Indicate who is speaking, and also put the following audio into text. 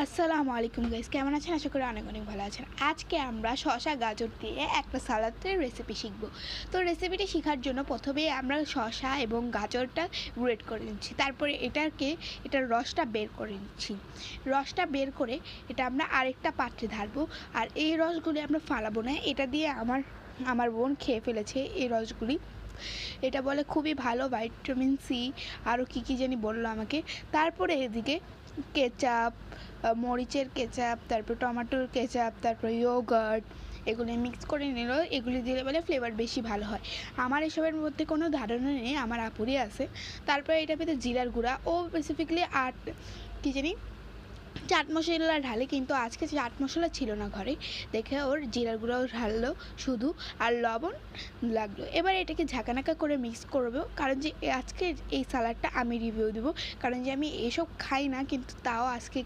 Speaker 1: আসসালামু আলাইকুম গাইস, কেমন আছেন? আশা করি অনেক অনেক ভালো আছেন। আজকে আমরা শসা গাজর দিয়ে একটা সালাদের রেসিপি শিখব। তো রেসিপিটি শেখার জন্য প্রথমেই আমরা শসা এবং গাজরটা গ্রেট করে নিচ্ছি, তারপরে এটার রসটা বের করে নিচ্ছি। রসটা বের করে এটা আমরা আরেকটা পাত্রে ঢালবো। আর এই রসগুলি আমরা ফালাবো না, এটা দিয়ে আমার বোন খেয়ে ফেলেছে এই রসগুলি। এটা বলে খুবই ভালো, ভাইটামিন সি, আরও কী জানি বললো আমাকে। তারপরে এদিকে কেচাপ, মরিচের কেচাপ, তারপর টমেটোর কেচাপ, তারপর ইয়োগার্ট, এগুলি মিক্স করে নিল। এগুলি দিলে বলে ফ্লেভার বেশি ভালো হয়। আমার এসবের মধ্যে কোনো ধারণা নেই, আমার আপুরি আছে। তারপরে এটা পেতে জিরার গুঁড়া ও স্পেসিফিকলি কী জানি চাট মশলা ঢালে, কিন্তু আজকে চাট মশলা ছিল না ঘরে, দেখে ওর জিরার গুঁড়াও ঢাললো শুধু, আর লবণ লাগলো। এবার এটাকে ঝাঁকানাকা করে মিক্স করবো, কারণ যে আজকে এই সালাডটা আমি রিভিউ দেবো, কারণ যে আমি এসব খাই না, কিন্তু তাও আজকে